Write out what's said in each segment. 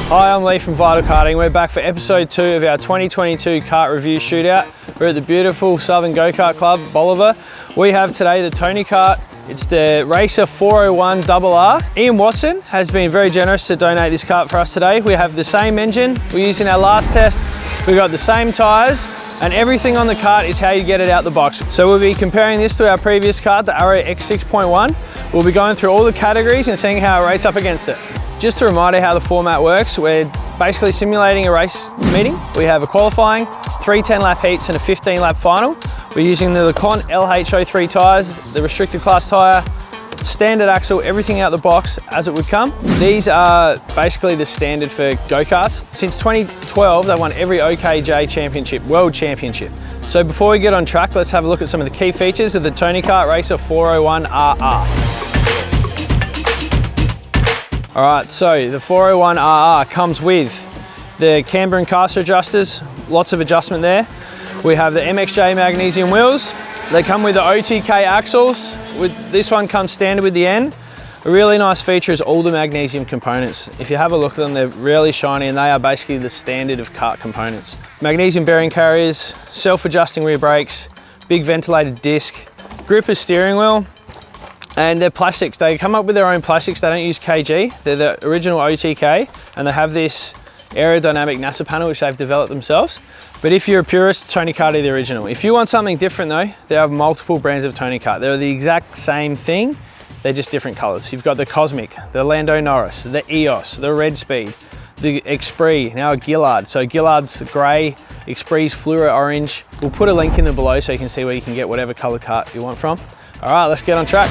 Hi, I'm Lee from Vital Karting. We're back for episode 2 of our 2022 kart review shootout. We're at the beautiful Southern Go-Kart Club, Bolivar. We have today the Tony Kart. It's the RACER 401 RR. Ian Watson has been very generous to donate this kart for us today. We have the same engine we used in our last test. We've got the same tyres, and everything on the kart is how you get it out the box. So we'll be comparing this to our previous kart, the Arrow X6.1. We'll be going through all the categories and seeing how it rates up against it. Just a reminder how the format works, we're basically simulating a race meeting. We have a qualifying, 3 10-lap heats and a 15-lap final. We're using the LeCon LH03 tyres, the restricted class tyre, standard axle, everything out the box as it would come. These are basically the standard for go-karts. Since 2012, they've won every OKJ championship, world championship. So before we get on track, let's have a look at some of the key features of the Tony Kart RACER 401 RR. All right, so the 401 RR comes with the camber and caster adjusters, lots of adjustment there. We have the MXJ magnesium wheels. They come with the OTK axles. This one comes standard with the N. A really nice feature is all the magnesium components. If you have a look at them, they're really shiny and they are basically the standard of kart components. Magnesium bearing carriers, self-adjusting rear brakes, big ventilated disc, gripper steering wheel, and they're plastics. They come up with their own plastics. They don't use KG. They're the original OTK, and they have this aerodynamic NASA panel, which they've developed themselves. But if you're a purist, Tony Kart are the original. If you want something different though, there are multiple brands of Tony Kart. They're the exact same thing, they're just different colors. You've got the Cosmic, the Lando Norris, the EOS, the Red Speed, the Esprit, now a Gillard. So Gillard's gray, Esprit's fluoro orange. We'll put a link in the below so you can see where you can get whatever color kart you want from. All right, let's get on track.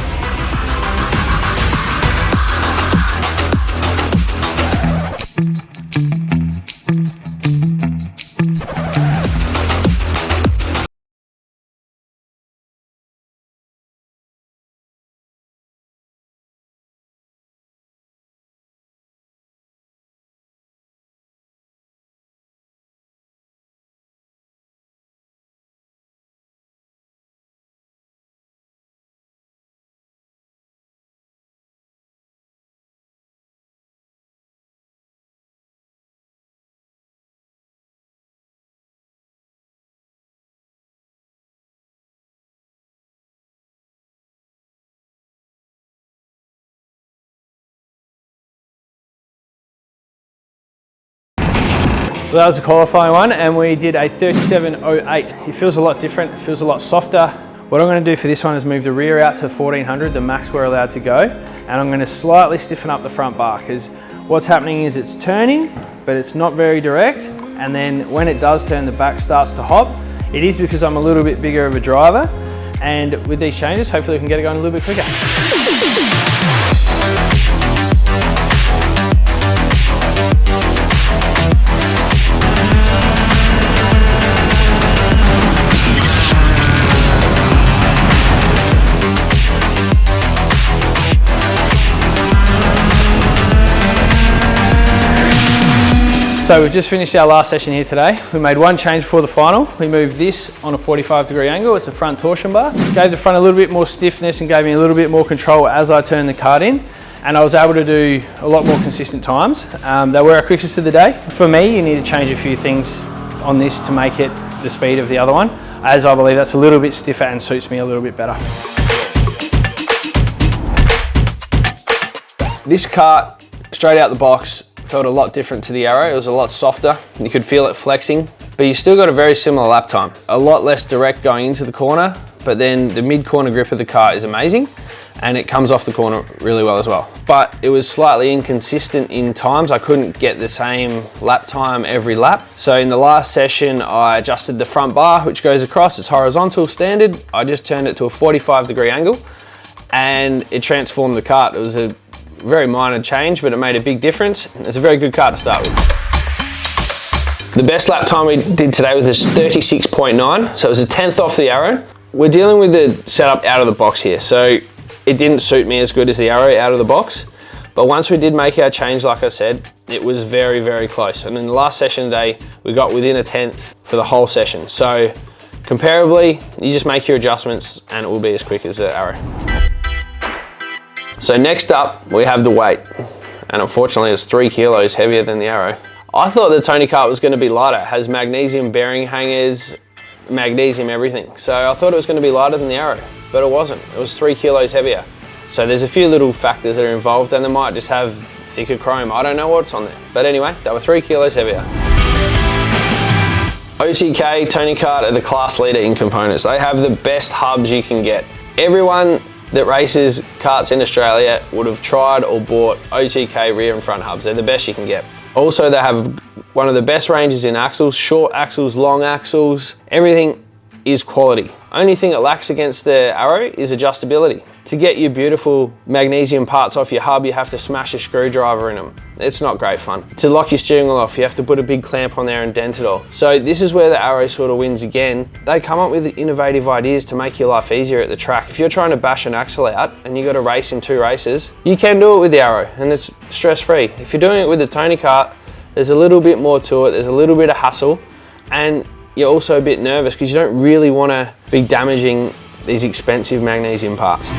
Well, that was the qualifying one, and we did a 37.08. It feels a lot different, it feels a lot softer. What I'm going to do for this one is move the rear out to 1400, the max we're allowed to go, and I'm going to slightly stiffen up the front bar, because what's happening is it's turning, but it's not very direct, and then when it does turn, the back starts to hop. It is because I'm a little bit bigger of a driver, and with these changes, hopefully we can get it going a little bit quicker. So we've just finished our last session here today. We made one change before the final. We moved this on a 45-degree angle. It's a front torsion bar. Gave the front a little bit more stiffness and gave me a little bit more control as I turned the kart in. And I was able to do a lot more consistent times. They were our quickest of the day. For me, you need to change a few things on this to make it the speed of the other one, as I believe that's a little bit stiffer and suits me a little bit better. This kart, straight out the box, felt a lot different to the Arrow. It was a lot softer. You could feel it flexing, but you still got a very similar lap time. A lot less direct going into the corner, but then the mid-corner grip of the kart is amazing, and it comes off the corner really well as well. But it was slightly inconsistent in times. I couldn't get the same lap time every lap. So in the last session, I adjusted the front bar, which goes across. It's horizontal standard. I just turned it to a 45-degree angle, and it transformed the kart. It was a very minor change, but it made a big difference. It's a very good kart to start with. The best lap time we did today was this 36.9, so it was a 10th off the Arrow. We're dealing with the setup out of the box here, so it didn't suit me as good as the Arrow out of the box, but once we did make our change, like I said, it was very, very close. And in the last session today, we got within a 10th for the whole session. So comparably, you just make your adjustments and it will be as quick as the Arrow. So next up, we have the weight. and unfortunately it's 3 kilos heavier than the Arrow. I thought the Tony Kart was going to be lighter. It has magnesium bearing hangers, magnesium everything. So I thought it was going to be lighter than the Arrow, but it wasn't. It was 3 kilos heavier. So there's a few little factors that are involved, and they might just have thicker chrome. I don't know what's on there. But anyway, they were 3 kilos heavier. OTK, Tony Kart are the class leader in components. They have the best hubs you can get. Everyone that races karts in Australia would have tried or bought OTK rear and front hubs. They're the best you can get. Also, they have one of the best ranges in axles, short axles, long axles, everything is quality. Only thing it lacks against the Arrow is adjustability. To get your beautiful magnesium parts off your hub, you have to smash a screwdriver in them. It's not great fun. To lock your steering wheel off, you have to put a big clamp on there and dent it all. So this is where the Arrow sort of wins again. They come up with innovative ideas to make your life easier at the track. If you're trying to bash an axle out and you got to race in 2 races, you can do it with the Arrow and it's stress-free. If you're doing it with the Tony Kart, there's a little bit more to it, there's a little bit of hassle, and you're also a bit nervous because you don't really want to be damaging these expensive magnesium parts.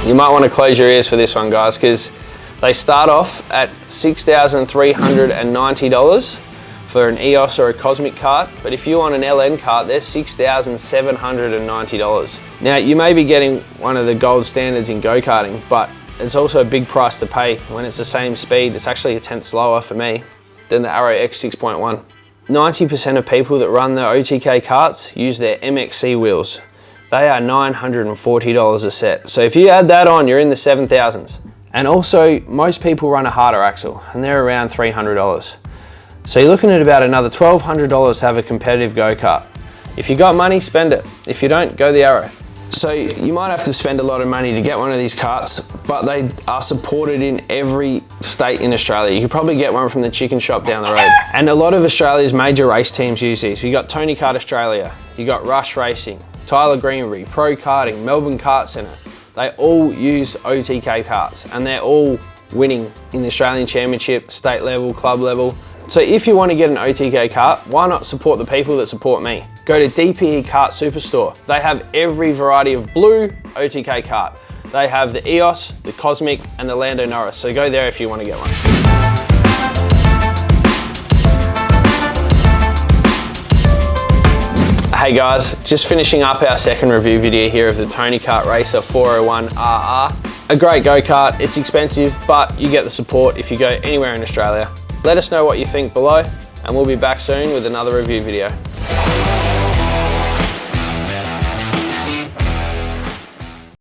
You might want to close your ears for this one, guys, because they start off at $6,390 for an EOS or a Cosmic kart, but if you want an LN kart, they're $6,790. Now, you may be getting one of the gold standards in go-karting, but it's also a big price to pay when it's the same speed. It's actually a tenth slower for me than the Arrow X6.1. 90% of people that run the OTK karts use their MXC wheels. They are $940 a set. So if you add that on, you're in the 7,000s. And also, most people run a harder axle, and they're around $300. So you're looking at about another $1,200 to have a competitive go-kart. If you got money, spend it. If you don't, go the Arrow. So you might have to spend a lot of money to get one of these karts, but they are supported in every state in Australia. You could probably get one from the chicken shop down the road. And a lot of Australia's major race teams use these. You got Tony Kart Australia, you got Rush Racing, Tyler Greenbury, Pro Karting, Melbourne Kart Centre. They all use OTK karts and they're all winning in the Australian Championship, state level, club level. So if you want to get an OTK kart, why not support the people that support me? Go to DPE Kart Superstore. They have every variety of blue OTK kart. They have the EOS, the Cosmic, and the Lando Norris. So go there if you want to get one. Hey guys, just finishing up our second review video here of the Tony Kart RACER 401 RR. A great go-kart, it's expensive, but you get the support if you go anywhere in Australia. Let us know what you think below, and we'll be back soon with another review video.